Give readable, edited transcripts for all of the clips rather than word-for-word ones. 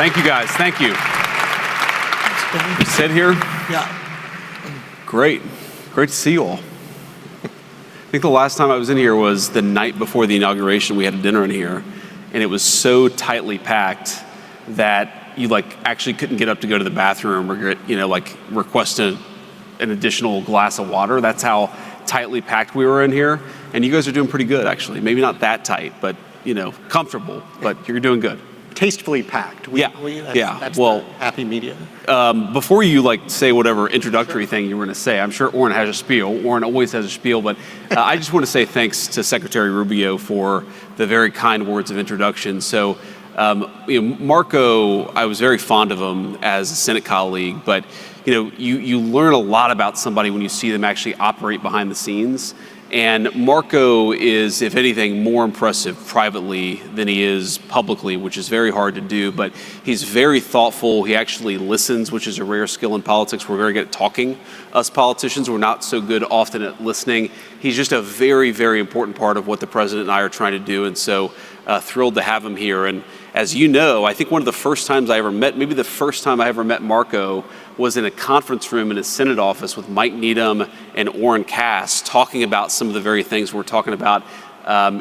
Thank you, guys. Thank you. You sit here? Yeah. Great. Great to see you all. I think the last time I was in here was the night before the inauguration. We had a dinner in here, and it was so tightly packed that you actually couldn't get up to go to the bathroom or request an additional glass of water. That's how tightly packed we were in here. And you guys are doing pretty good, actually. Maybe not that tight, but comfortable. But you're doing good. Tastefully packed. That's well, the happy medium. Before you say whatever introductory thing you were going to say, I'm sure Orrin has a spiel. Orrin always has a spiel, but I just want to say thanks to Secretary Rubio for the very kind words of introduction. So, Marco, I was very fond of him as a Senate colleague, but you learn a lot about somebody when you see them actually operate behind the scenes. And Marco is, if anything, more impressive privately than he is publicly, which is very hard to do, but he's very thoughtful. He actually listens, which is a rare skill in politics. We're very good at talking. Us politicians, we're not so good often at listening. He's just a very, very important part of what the president and I are trying to do, and so thrilled to have him here. And as you know, I think one of the first times I ever met, maybe the first time I ever met Marco, was in a conference room in his Senate office with Mike Needham and Orrin Cass talking about some of the very things we're talking about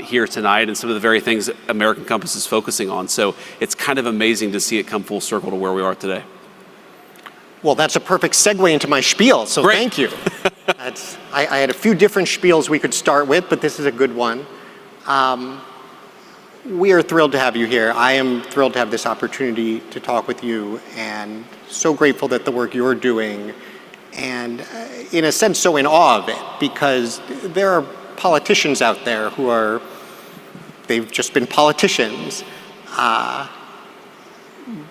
here tonight and some of the very things that American Compass is focusing on. So it's kind of amazing to see it come full circle to where we are today. Well, that's a perfect segue into my spiel, so Great. Thank you. I had a few different spiels we could start with, but this is a good one. We are thrilled to have you here. I am thrilled to have this opportunity to talk with you, and so grateful that the work you're doing, and in a sense so in awe of it, because there are politicians out there who they've just been politicians,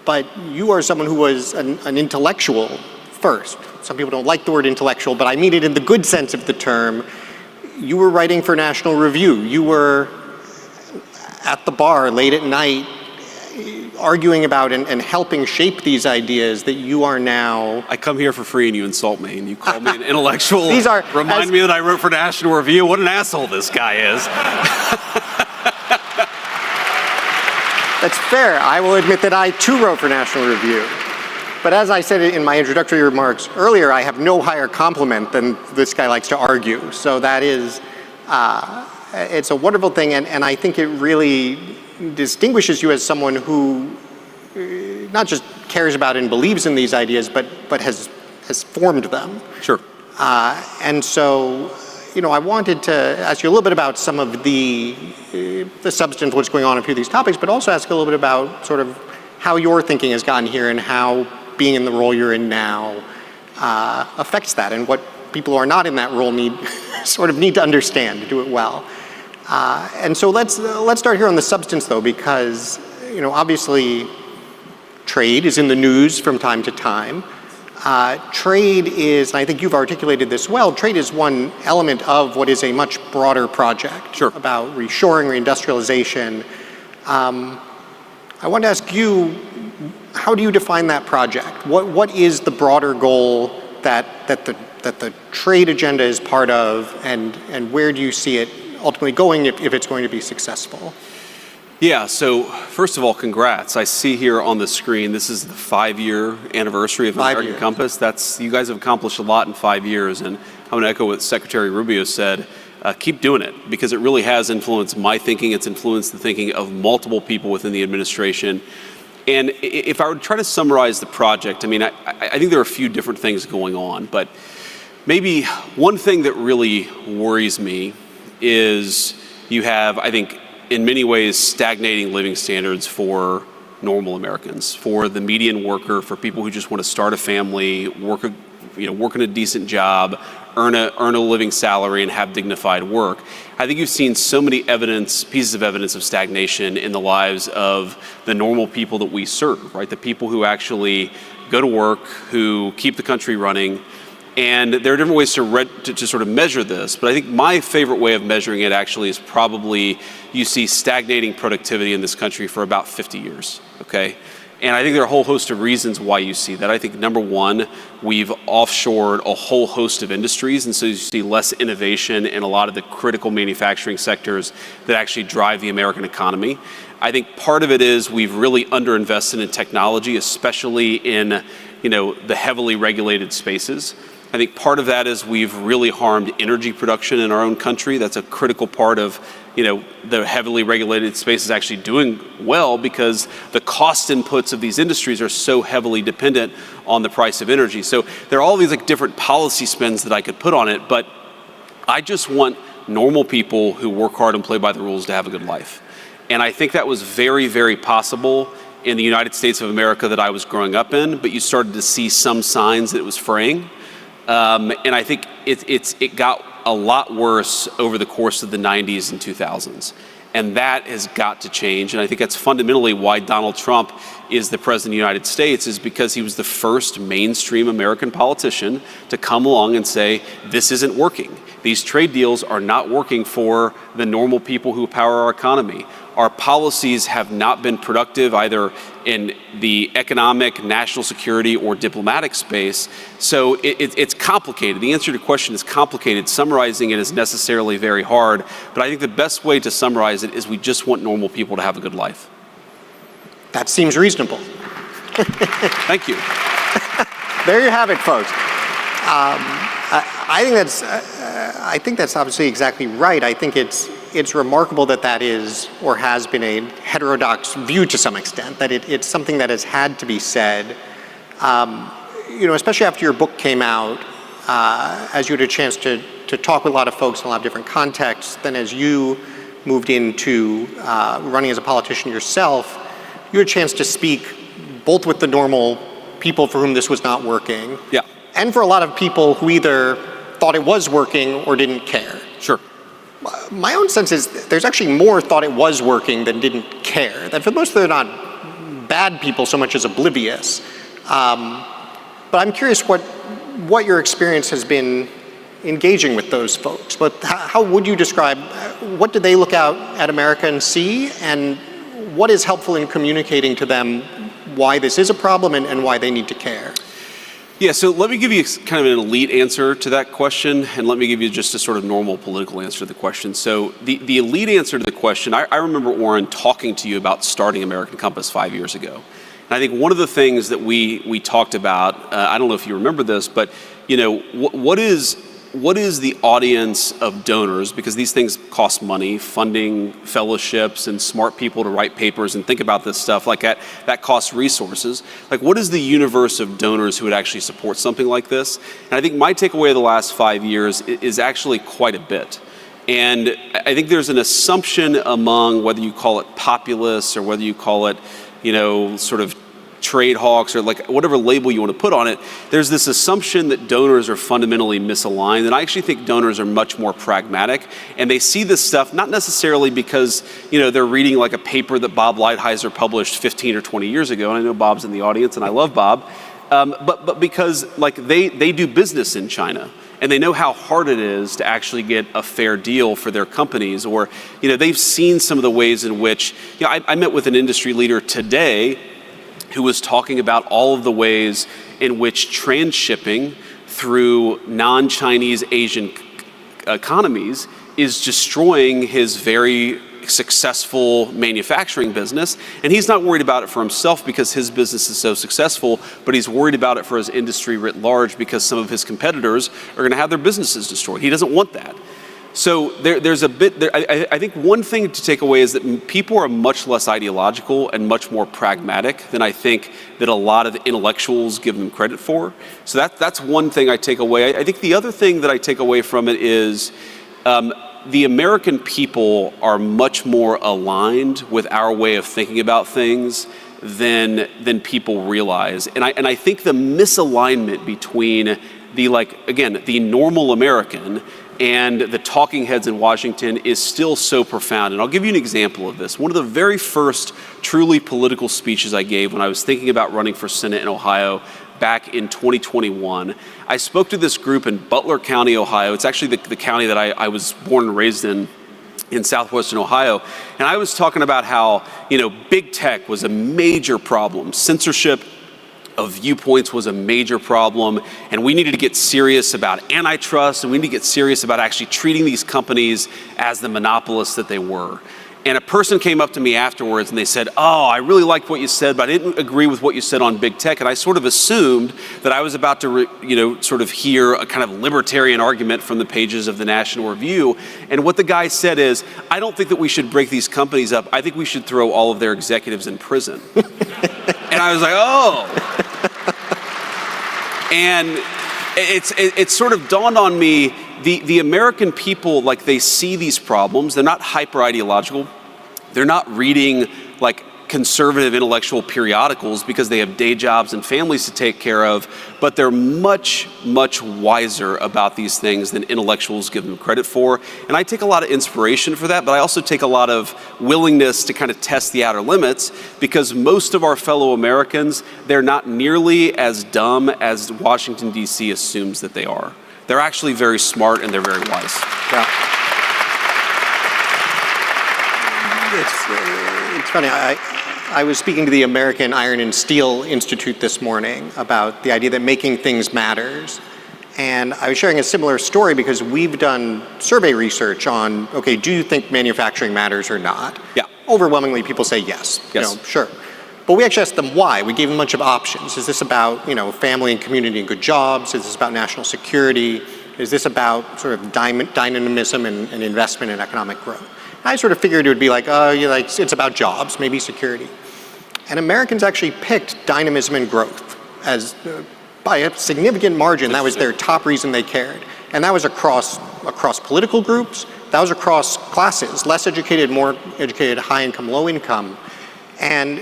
but you are someone who was an intellectual first. Some people don't like the word intellectual, but I mean it in the good sense of the term. You were writing for National Review. You were at the bar late at night arguing about and helping shape these ideas that you are now. I come here for free and you insult me and you call me an intellectual. Remind me that I wrote for National Review. What an asshole this guy is. That's fair. I will admit that I too wrote for National Review. But as I said in my introductory remarks earlier, I have no higher compliment than this guy likes to argue. So that is, it's a wonderful thing, and I think it really distinguishes you as someone who not just cares about and believes in these ideas, but has formed them. Sure. And so, I wanted to ask you a little bit about some of the substance of what's going on in a few of these topics, but also ask a little bit about sort of how your thinking has gotten here and how being in the role you're in now affects that, and what people who are not in that role need to understand to do it well. And so let's start here on the substance, though, because obviously trade is in the news from time to time. Trade is, and I think you've articulated this well, trade is one element of what is a much broader project. Sure. About reshoring, reindustrialization. I want to ask you, how do you define that project? What is the broader goal that the trade agenda is part of, and where do you see it ultimately going if it's going to be successful? Yeah, so first of all, congrats. I see here on the screen, this is the 5-year anniversary of American Compass. You guys have accomplished a lot in 5 years, and I'm going to echo what Secretary Rubio said. Keep doing it, because it really has influenced my thinking. It's influenced the thinking of multiple people within the administration. And if I were to try to summarize the project, I think there are a few different things going on, but maybe one thing that really worries me is you have, I think, in many ways, stagnating living standards for normal Americans, for the median worker, for people who just want to start a family, work in a decent job, earn a living salary, and have dignified work. I think you've seen so many pieces of evidence of stagnation in the lives of the normal people that we serve, right? The people who actually go to work, who keep the country running. And there are different ways to sort of measure this, but I think my favorite way of measuring it actually is probably you see stagnating productivity in this country for about 50 years, okay? And I think there are a whole host of reasons why you see that. I think number one, we've offshored a whole host of industries, and so you see less innovation in a lot of the critical manufacturing sectors that actually drive the American economy. I think part of it is we've really underinvested in technology, especially in, the heavily regulated spaces. I think part of that is we've really harmed energy production in our own country. That's a critical part of, the heavily regulated space is actually doing well because the cost inputs of these industries are so heavily dependent on the price of energy. So there are all these different policy spins that I could put on it, but I just want normal people who work hard and play by the rules to have a good life. And I think that was very, very possible in the United States of America that I was growing up in, but you started to see some signs that it was fraying. And I think it got a lot worse over the course of the 90s and 2000s. And that has got to change. And I think that's fundamentally why Donald Trump is the president of the United States, is because he was the first mainstream American politician to come along and say, this isn't working. These trade deals are not working for the normal people who power our economy. Our policies have not been productive either in the economic, national security, or diplomatic space. So it's complicated. The answer to your question is complicated. Summarizing it is necessarily very hard. But I think the best way to summarize it is we just want normal people to have a good life. That seems reasonable. Thank you. There you have it, folks. I think that's obviously exactly right. I think it's remarkable that is or has been a heterodox view to some extent, that it's something that has had to be said. Especially after your book came out, as you had a chance to talk with a lot of folks in a lot of different contexts, then as you moved into running as a politician yourself, you had a chance to speak both with the normal people for whom this was not working, yeah, and for a lot of people who either thought it was working or didn't care. Sure. My own sense is there's actually more thought it was working than didn't care. That for most, they're not bad people so much as oblivious. But I'm curious what your experience has been engaging with those folks. But how would you describe, what do they look out at America and see, and what is helpful in communicating to them why this is a problem and why they need to care? Yeah, so let me give you kind of an elite answer to that question, and let me give you just a sort of normal political answer to the question. So the elite answer to the question, I remember, Warren, talking to you about starting American Compass 5 years ago. And I think one of the things that we talked about, I don't know if you remember this, but what is the audience of donors, because these things cost money, funding fellowships and smart people to write papers and think about this stuff, that costs resources. What is the universe of donors who would actually support something like this? And I think my takeaway of the last 5 years is actually quite a bit. And I think there's an assumption among, whether you call it populists or whether you call it, sort of trade hawks or whatever label you want to put on it, there's this assumption that donors are fundamentally misaligned. And I actually think donors are much more pragmatic, and they see this stuff not necessarily because, they're reading a paper that Bob Lighthizer published 15 or 20 years ago. And I know Bob's in the audience and I love Bob, but because they do business in China. And they know how hard it is to actually get a fair deal for their companies, or, they've seen some of the ways in which, I met with an industry leader today who was talking about all of the ways in which transshipping through non-Chinese Asian economies is destroying his very successful manufacturing business. And he's not worried about it for himself because his business is so successful, but he's worried about it for his industry writ large because some of his competitors are going to have their businesses destroyed. He doesn't want that. So there's a bit there. I think one thing to take away is that people are much less ideological and much more pragmatic than I think that a lot of the intellectuals give them credit for. So that's one thing I take away. I think the other thing that I take away from it is the American people are much more aligned with our way of thinking about things than people realize. And I think the misalignment between the normal American and the talking heads in Washington is still so profound. And I'll give you an example of this. One of the very first truly political speeches I gave when I was thinking about running for Senate in Ohio back in 2021, I spoke to this group in Butler County, Ohio. It's actually the county that I was born and raised in southwestern Ohio. And I was talking about how, big tech was a major problem. Censorship of viewpoints was a major problem, and we needed to get serious about antitrust, and we need to get serious about actually treating these companies as the monopolists that they were. And a person came up to me afterwards and they said, oh, I really liked what you said, but I didn't agree with what you said on big tech. And I sort of assumed that I was about to, sort of hear a kind of libertarian argument from the pages of the National Review. And what the guy said is, I don't think that we should break these companies up. I think we should throw all of their executives in prison. And I was like, oh. And it sort of dawned on me, the American people, like, they see these problems. They're not hyper ideological. They're not reading like conservative intellectual periodicals because they have day jobs and families to take care of, but they're much, much wiser about these things than intellectuals give them credit for. And I take a lot of inspiration for that, but I also take a lot of willingness to kind of test the outer limits, because most of our fellow Americans, they're not nearly as dumb as Washington, D.C. assumes that they are. They're actually very smart and they're very wise. Yeah. It's funny. I was speaking to the American Iron and Steel Institute this morning about the idea that making things matters. And I was sharing a similar story because we've done survey research on, okay, do you think manufacturing matters or not? Yeah. Overwhelmingly, people say yes. Yes. Sure. But we actually asked them why. We gave them a bunch of options. Is this about, family and community and good jobs? Is this about national security? Is this about sort of dynamism and investment and economic growth? I sort of figured it would be like, it's about jobs, maybe security. And Americans actually picked dynamism and growth as, by a significant margin, that was their top reason they cared. And that was across political groups, that was across classes, less educated, more educated, high income, low income. And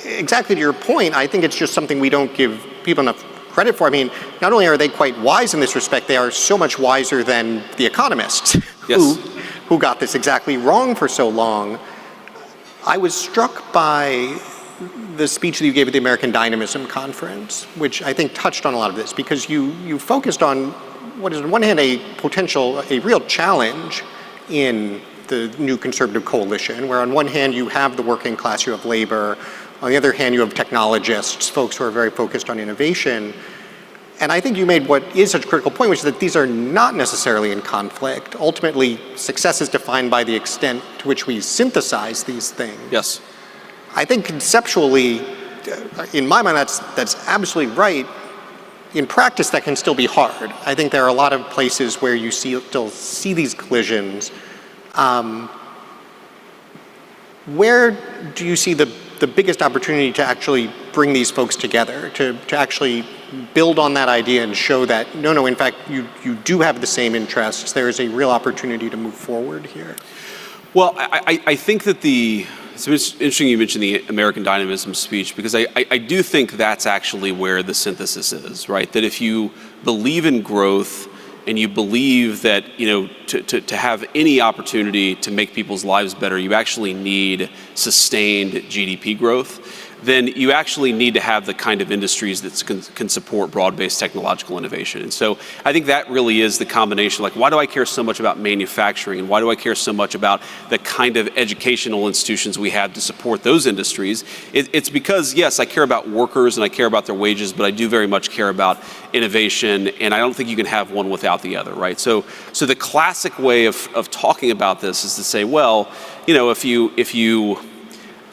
exactly to your point, I think it's just something we don't give people enough credit for. I mean, not only are they quite wise in this respect, they are so much wiser than the economists who got this exactly wrong for so long. I was struck by the speech that you gave at the American Dynamism Conference, which I think touched on a lot of this, because you focused on what is on one hand a real challenge in the new conservative coalition, where on one hand you have the working class, you have labor, on the other hand you have technologists, folks who are very focused on innovation. And I think you made what is such a critical point, which is that these are not necessarily in conflict. Ultimately, success is defined by the extent to which we synthesize these things. Yes. I think conceptually, in my mind, that's absolutely right. In practice, that can still be hard. I think there are a lot of places where you still see these collisions. Where do you see the biggest opportunity to actually bring these folks together, to actually build on that idea and show that, no, in fact, you do have the same interests. There is a real opportunity to move forward here? Well, I think that it's interesting you mentioned the American Dynamism speech, because I do think that's actually where the synthesis is, right? That if you believe in growth and you believe that, to have any opportunity to make people's lives better, you actually need sustained GDP growth, then you actually need to have the kind of industries that can support broad-based technological innovation. And so I think that really is the combination. Like, why do I care so much about manufacturing? And why do I care so much about the kind of educational institutions we have to support those industries? It's because, yes, I care about workers and I care about their wages, but I do very much care about innovation, and I don't think you can have one without the other, right? So the classic way of talking about this is to say, well, if you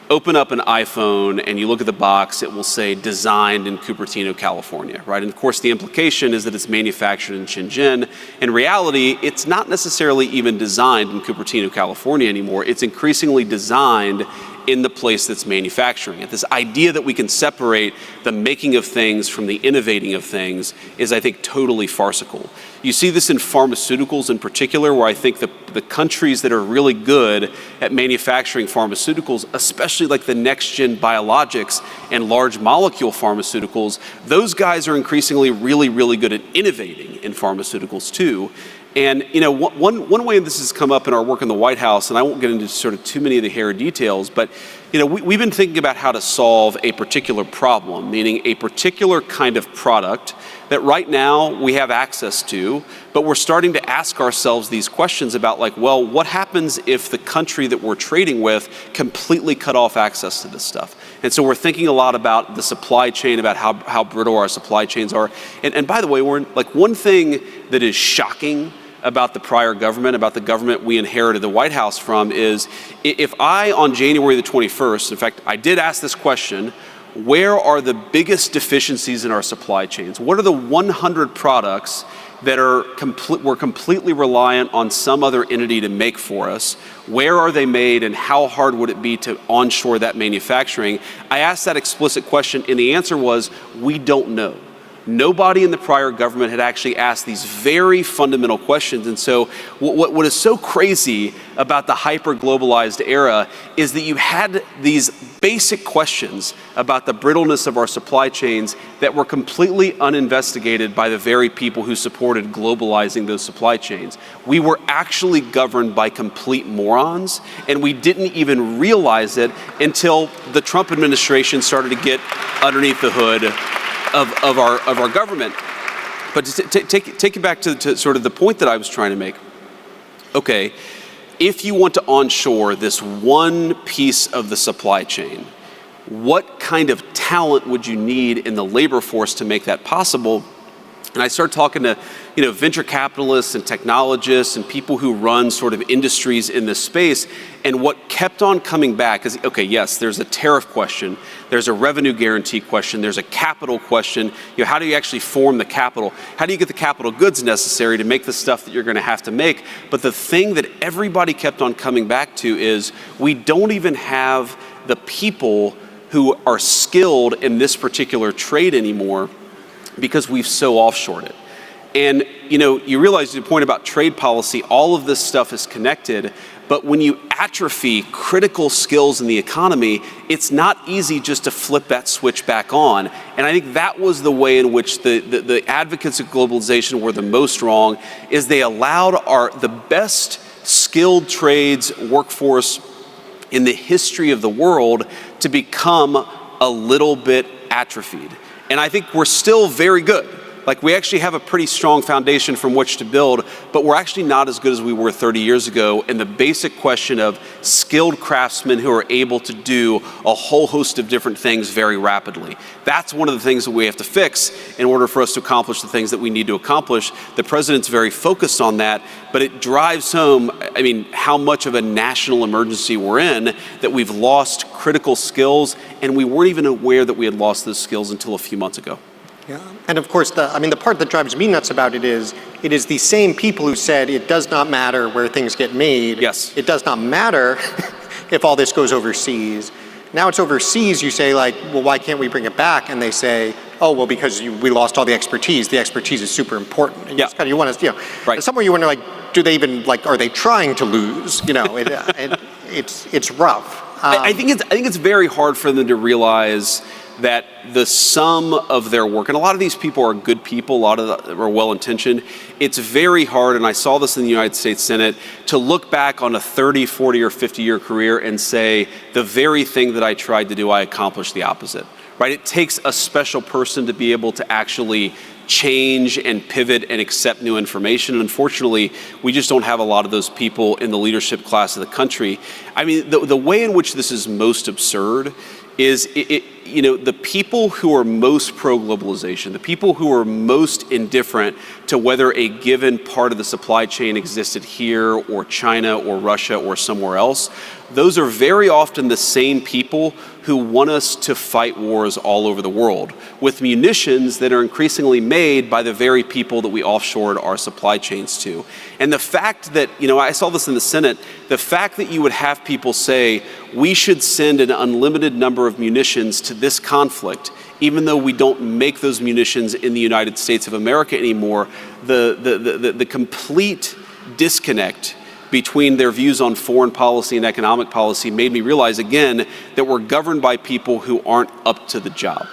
open up an iPhone and you look at the box, it will say designed in Cupertino, California, right? And of course the implication is that it's manufactured in Shenzhen. In reality, it's not necessarily even designed in Cupertino, California anymore. It's increasingly designed in the place that's manufacturing it. This idea that we can separate the making of things from the innovating of things is, I think, totally farcical. You see this in pharmaceuticals in particular, where I think the countries that are really good at manufacturing pharmaceuticals, especially like the next-gen biologics and large molecule pharmaceuticals, those guys are increasingly really, really good at innovating in pharmaceuticals too. And one way this has come up in our work in the White House, and I won't get into sort of too many of the hair details, but we've been thinking about how to solve a particular problem, meaning a particular kind of product that right now we have access to, but we're starting to ask ourselves these questions about, like, well, what happens if the country that we're trading with completely cut off access to this stuff? And so we're thinking a lot about the supply chain, about how brittle our supply chains are. And by the way, one thing that is shocking about the prior government, about the government we inherited the White House from, is if I, on January the 21st, in fact, I did ask this question, where are the biggest deficiencies in our supply chains? What are the 100 products that we're completely reliant on some other entity to make for us? Where are they made, and how hard would it be to onshore that manufacturing? I asked that explicit question, and the answer was, we don't know. Nobody in the prior government had actually asked these very fundamental questions. And so what is so crazy about the hyper-globalized era is that you had these basic questions about the brittleness of our supply chains that were completely uninvestigated by the very people who supported globalizing those supply chains. We were actually governed by complete morons, and we didn't even realize it until the Trump administration started to get underneath the hood of our government. But to take it back to sort of the point that I was trying to make. Okay, if you want to onshore this one piece of the supply chain, what kind of talent would you need in the labor force to make that possible? And I started talking to, venture capitalists and technologists and people who run sort of industries in this space. And what kept on coming back is, okay, yes, there's a tariff question, there's a revenue guarantee question, there's a capital question. How do you actually form the capital? How do you get the capital goods necessary to make the stuff that you're going to have to make? But the thing that everybody kept on coming back to is we don't even have the people who are skilled in this particular trade anymore, because we've so offshored it. And you realize the point about trade policy, all of this stuff is connected, but when you atrophy critical skills in the economy, it's not easy just to flip that switch back on. And I think that was the way in which the advocates of globalization were the most wrong, is they allowed the best skilled trades workforce in the history of the world to become a little bit atrophied. And I think we're still very good. Like, we actually have a pretty strong foundation from which to build, but we're actually not as good as we were 30 years ago. And the basic question of skilled craftsmen who are able to do a whole host of different things very rapidly. That's one of the things that we have to fix in order for us to accomplish the things that we need to accomplish. The president's very focused on that, but it drives home, how much of a national emergency we're in, that we've lost critical skills, and we weren't even aware that we had lost those skills until a few months ago. Yeah, and of course, the part that drives me nuts about it is the same people who said it does not matter where things get made. Yes. It does not matter if all this goes overseas. Now it's overseas, you say, well, why can't we bring it back? And they say, oh, well, because we lost all the expertise. The expertise is super important. And you want to, right. Somewhere you wonder, do they even, are they trying to lose? It's rough. I think it's very hard for them to realize that the sum of their work, and a lot of these people are good people, a lot of them are well-intentioned, it's very hard, and I saw this in the United States Senate, to look back on a 30, 40, or 50-year career and say, the very thing that I tried to do, I accomplished the opposite, right? It takes a special person to be able to actually change and pivot and accept new information. And unfortunately, we just don't have a lot of those people in the leadership class of the country. The way in which this is most absurd is the people who are most pro-globalization, the people who are most indifferent to whether a given part of the supply chain existed here or China or Russia or somewhere else, those are very often the same people who want us to fight wars all over the world with munitions that are increasingly made by the very people that we offshored our supply chains to. And the fact that, I saw this in the Senate, the fact that you would have people say, we should send an unlimited number of munitions to this conflict, even though we don't make those munitions in the United States of America anymore, the complete disconnect between their views on foreign policy and economic policy made me realize again that we're governed by people who aren't up to the job.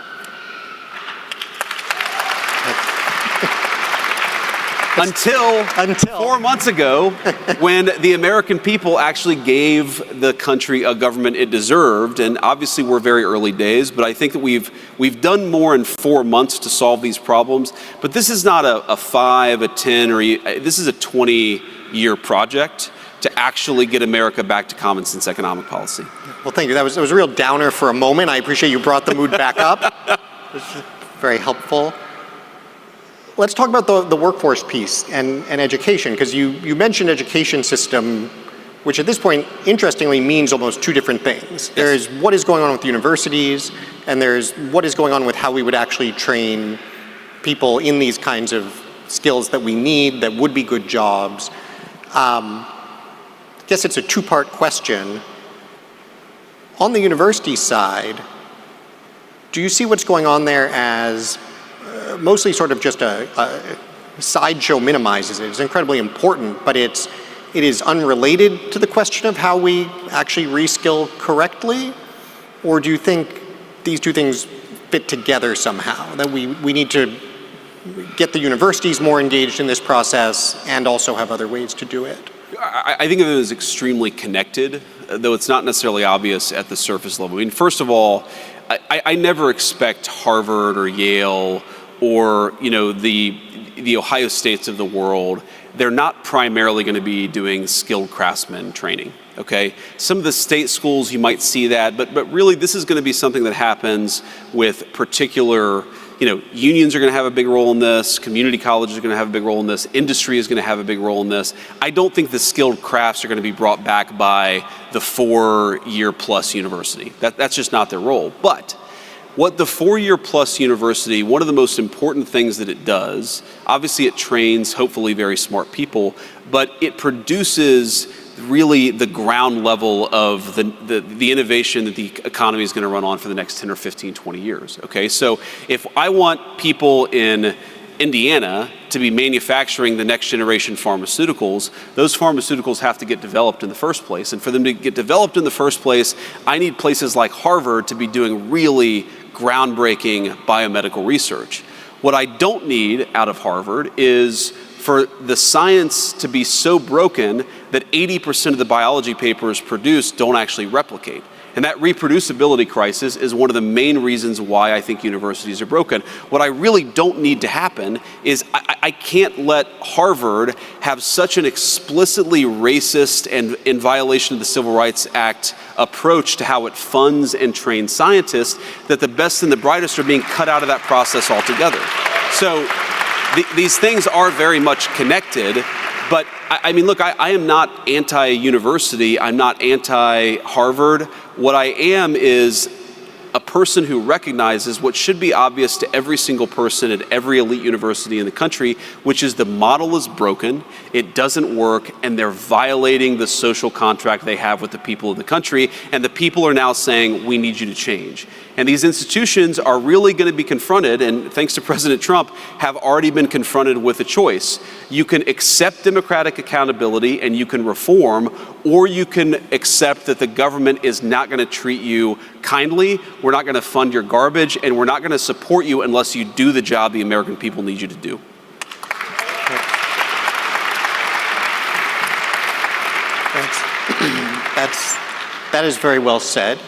Until 4 months ago, when the American people actually gave the country a government it deserved. And obviously we're very early days, but I think that we've done more in 4 months to solve these problems. But this is not a 5, a 10, this is a 20-year project to actually get America back to common sense economic policy. Well, thank you. That was a real downer for a moment. I appreciate you brought the mood back up. This is very helpful. Let's talk about the workforce piece and education, because you mentioned education system, which at this point, interestingly, means almost two different things. Yes. There's what is going on with universities, and there's what is going on with how we would actually train people in these kinds of skills that we need, that would be good jobs. I guess it's a two-part question. On the university side, do you see what's going on there as mostly sort of just a sideshow minimizes it? It's incredibly important, but it is unrelated to the question of how we actually reskill correctly? Or do you think these two things fit together somehow, that we need to get the universities more engaged in this process and also have other ways to do it? I think of it as extremely connected, though it's not necessarily obvious at the surface level. I mean, first of all, I never expect Harvard or Yale or the Ohio States of the world. They're not primarily going to be doing skilled craftsman training. Okay, some of the state schools you might see that, but really this is going to be something that happens with particular. Unions are going to have a big role in this, community colleges are going to have a big role in this, industry is going to have a big role in this. I don't think the skilled crafts are going to be brought back by the 4-year plus university. That's just not their role. But what the 4-year plus university, one of the most important things that it does, obviously it trains hopefully very smart people, but it produces really the ground level of the innovation that the economy is going to run on for the next 10 or 15, 20 years. Okay, so if I want people in Indiana to be manufacturing the next generation pharmaceuticals, those pharmaceuticals have to get developed in the first place. And for them to get developed in the first place, I need places like Harvard to be doing really groundbreaking biomedical research. What I don't need out of Harvard is for the science to be so broken that 80% of the biology papers produced don't actually replicate. And that reproducibility crisis is one of the main reasons why I think universities are broken. What I really don't need to happen is I can't let Harvard have such an explicitly racist and in violation of the Civil Rights Act approach to how it funds and trains scientists that the best and the brightest are being cut out of that process altogether. So these things are very much connected, but I mean, look, I am not anti-university, I'm not anti-Harvard. What I am is a person who recognizes what should be obvious to every single person at every elite university in the country, which is the model is broken, it doesn't work, and they're violating the social contract they have with the people of the country, and the people are now saying, we need you to change. And these institutions are really going to be confronted, and thanks to President Trump, have already been confronted with a choice. You can accept democratic accountability and you can reform, or you can accept that the government is not going to treat you kindly, we're not going to fund your garbage, and we're not going to support you unless you do the job the American people need you to do. That is very well said.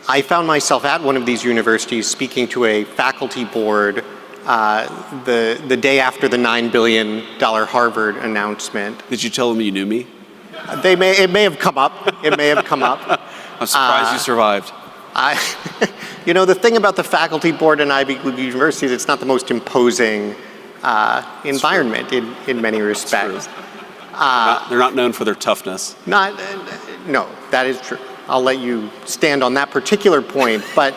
I found myself at one of these universities speaking to a faculty board the day after the $9 billion Harvard announcement. Did you tell them you knew me? It may have come up. It may have come up. I'm surprised you survived. The thing about the faculty board in Ivy League universities, it's not the most imposing environment in many respects. They're not known for their toughness. No, that is true. I'll let you stand on that particular point, but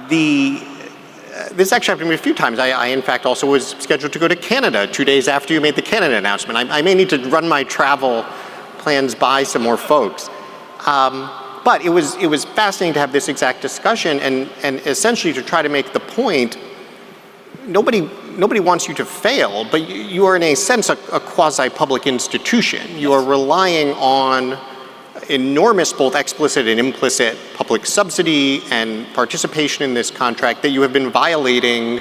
this actually happened to me a few times. I in fact also was scheduled to go to Canada 2 days after you made the Canada announcement. I may need to run my travel plans by some more folks. But it was fascinating to have this exact discussion and essentially to try to make the point, nobody wants you to fail, but you are in a sense a quasi-public institution. You are relying on enormous both explicit and implicit public subsidy and participation in this contract that you have been violating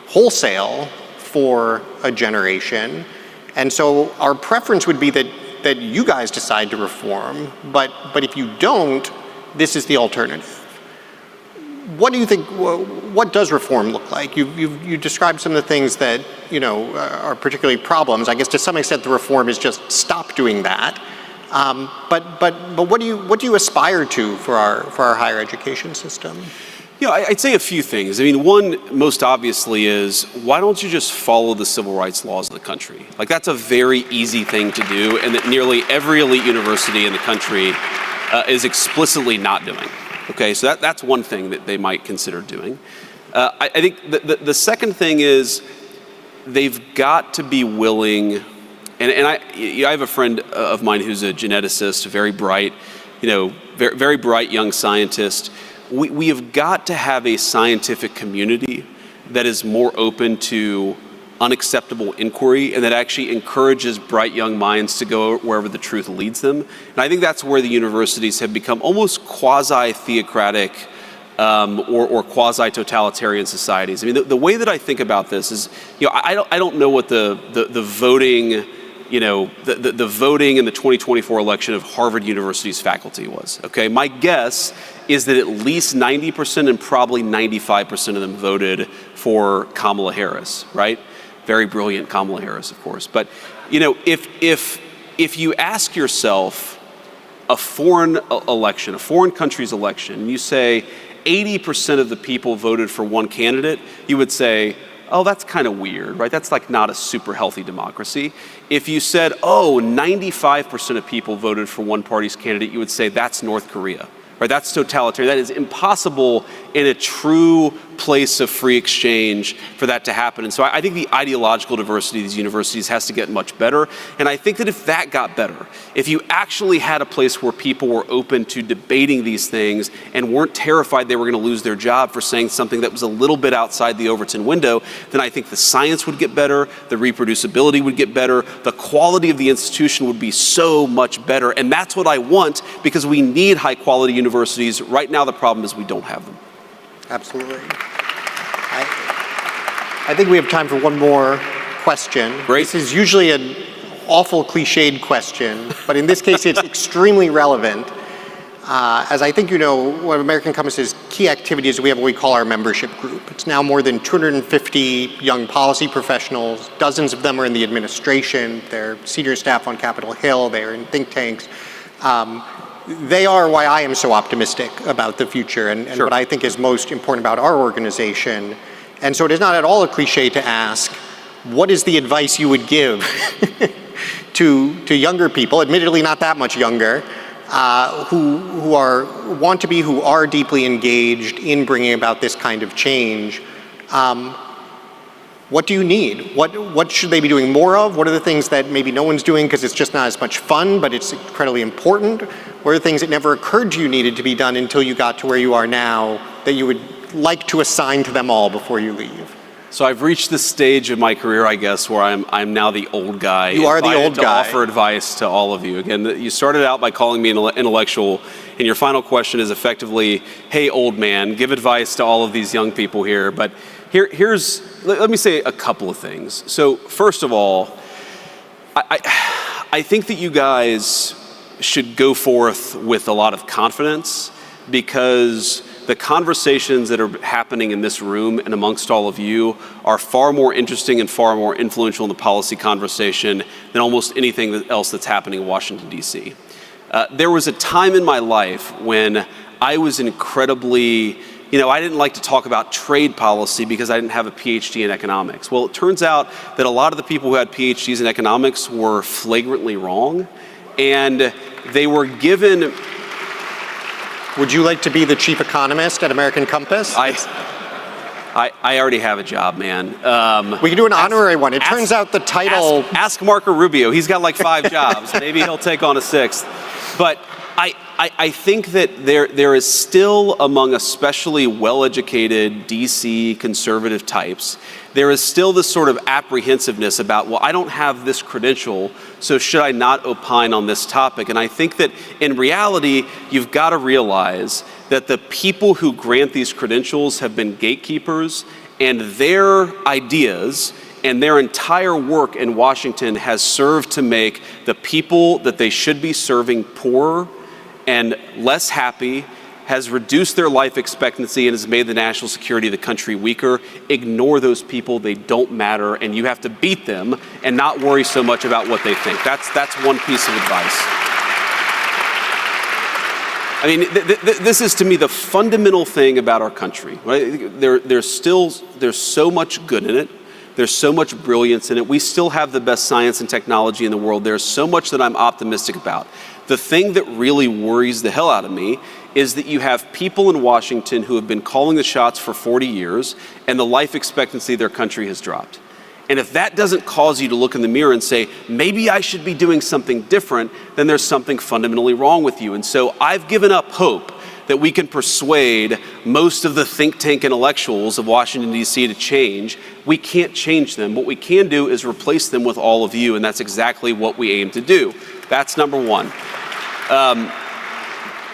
wholesale for a generation. And so our preference would be that you guys decide to reform, but if you don't, this is the alternative. What do you think, what does reform look like? You described some of the things that, are particularly problems. I guess to some extent the reform is just stop doing that. But what do you aspire to for our higher education system? I'd say a few things. I mean, one, most obviously, is why don't you just follow the civil rights laws of the country? Like, that's a very easy thing to do, and that nearly every elite university in the country is explicitly not doing. Okay, so that's one thing that they might consider doing. I think the second thing is they've got to be willing, and I have a friend of mine who's a geneticist, very bright, very bright young scientist. We have got to have a scientific community that is more open to unacceptable inquiry and that actually encourages bright young minds to go wherever the truth leads them. And I think that's where the universities have become almost quasi-theocratic or quasi-totalitarian societies. I mean, the way that I think about this is, I don't know what the voting, the voting in the 2024 election of Harvard University's faculty was. Okay, my guess is that at least 90% and probably 95% of them voted for Kamala Harris, right? Very brilliant Kamala Harris, of course. But if you ask yourself a foreign election, a foreign country's election, and you say 80% of the people voted for one candidate, you would say, oh, that's kind of weird, right? That's like not a super healthy democracy. If you said, 95% of people voted for one party's candidate, you would say that's North Korea, right? That's totalitarian. That is impossible in a true place of free exchange for that to happen. And so I think the ideological diversity of these universities has to get much better. And I think that if that got better, if you actually had a place where people were open to debating these things and weren't terrified they were going to lose their job for saying something that was a little bit outside the Overton window, then I think the science would get better, the reproducibility would get better, the quality of the institution would be so much better. And that's what I want, because we need high quality universities. Right now the problem is we don't have them. Absolutely. I think we have time for one more question. Great. This is usually an awful cliched question, but in this case it's extremely relevant. As I think you know, one of American Compass's key activities, we have what we call our membership group. It's now more than 250 young policy professionals. Dozens of them are in the administration. They're senior staff on Capitol Hill. They're in think tanks. They are why I am so optimistic about the future and Sure. what I think is most important about our organization. And so it is not at all a cliche to ask, what is the advice you would give to younger people, admittedly not that much younger, who are deeply engaged in bringing about this kind of change? What do you need? What should they be doing more of? What are the things that maybe no one's doing because it's just not as much fun, but it's incredibly important? What are the things that never occurred to you needed to be done until you got to where you are now that you would like to assign to them all before you leave? So I've reached this stage of my career, I guess, where I'm now the old guy. You are the old to guy. Offer advice to all of you. Again, you started out by calling me an intellectual, and your final question is effectively, hey, old man, give advice to all of these young people here. But let me say a couple of things. So first of all, I think that you guys should go forth with a lot of confidence, because the conversations that are happening in this room and amongst all of you are far more interesting and far more influential in the policy conversation than almost anything else that's happening in Washington, D.C. There was a time in my life when I was incredibly, I didn't like to talk about trade policy because I didn't have a PhD in economics. Well, it turns out that a lot of the people who had PhDs in economics were flagrantly wrong, and they were given... Would you like to be the chief economist at American Compass? I already have a job, man. We can do an honorary one. It turns out the title... Ask Marco Rubio. He's got like 5 jobs. Maybe he'll take on a 6th. But I think that there is still, among especially well-educated DC conservative types, there is still this sort of apprehensiveness about, well, I don't have this credential, so should I not opine on this topic? And I think that in reality, you've got to realize that the people who grant these credentials have been gatekeepers, and their ideas and their entire work in Washington has served to make the people that they should be serving poorer and less happy, has reduced their life expectancy, and has made the national security of the country weaker. Ignore those people. They don't matter, and you have to beat them and not worry so much about what they think. That's one piece of advice. I mean, this is to me the fundamental thing about our country, right? There's so much good in it. There's so much brilliance in it. We still have the best science and technology in the world. There's so much that I'm optimistic about. The thing that really worries the hell out of me is that you have people in Washington who have been calling the shots for 40 years, and the life expectancy of their country has dropped. And if that doesn't cause you to look in the mirror and say, maybe I should be doing something different, then there's something fundamentally wrong with you. And so I've given up hope that we can persuade most of the think tank intellectuals of Washington, D.C. to change. We can't change them. What we can do is replace them with all of you, and that's exactly what we aim to do. That's number one.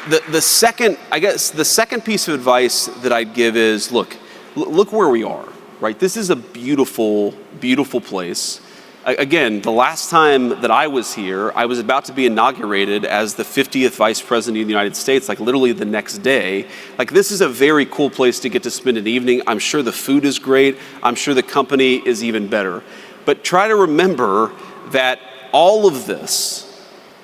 The second piece of advice that I'd give is, look where we are, right? This is a beautiful, beautiful place. Again, the last time that I was here, I was about to be inaugurated as the 50th Vice President of the United States, like literally the next day. Like, this is a very cool place to get to spend an evening. I'm sure the food is great. I'm sure the company is even better. But try to remember that all of this,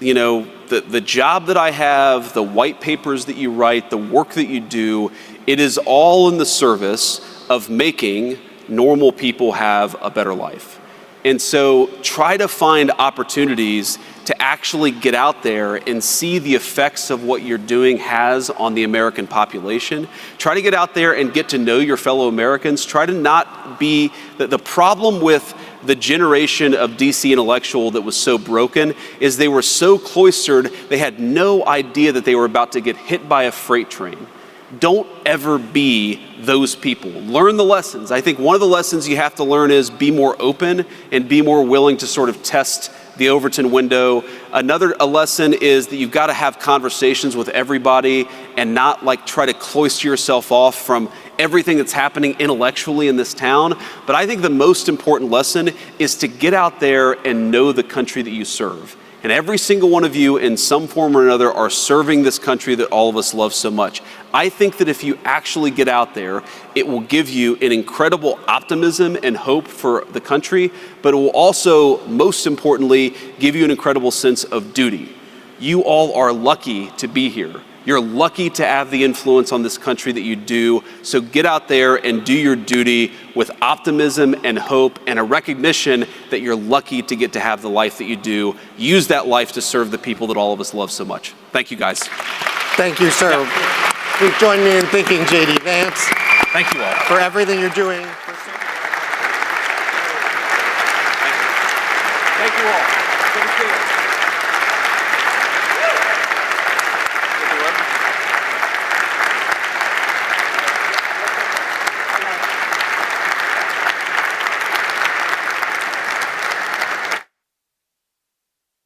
you know, the job that I have, the white papers that you write, the work that you do, it is all in the service of making normal people have a better life. And so try to find opportunities to actually get out there and see the effects of what you're doing has on the American population. Try to get out there and get to know your fellow Americans. Try to not be, the problem with the generation of DC intellectual that was so broken is they were so cloistered, they had no idea that they were about to get hit by a freight train. Don't ever be those people. Learn the lessons. I think one of the lessons you have to learn is be more open and be more willing to sort of test the Overton window. A lesson is that you've got to have conversations with everybody and not like try to cloister yourself off from everything that's happening intellectually in this town. But I think the most important lesson is to get out there and know the country that you serve. And every single one of you in some form or another are serving this country that all of us love so much. I think that if you actually get out there, it will give you an incredible optimism and hope for the country, but it will also, most importantly, give you an incredible sense of duty. You all are lucky to be here. You're lucky to have the influence on this country that you do. So get out there and do your duty with optimism and hope and a recognition that you're lucky to get to have the life that you do. Use that life to serve the people that all of us love so much. Thank you, guys. Thank you, sir. Yeah. Please join me in thanking J.D. Vance. Thank you all. For everything you're doing. Thank you all. Take care.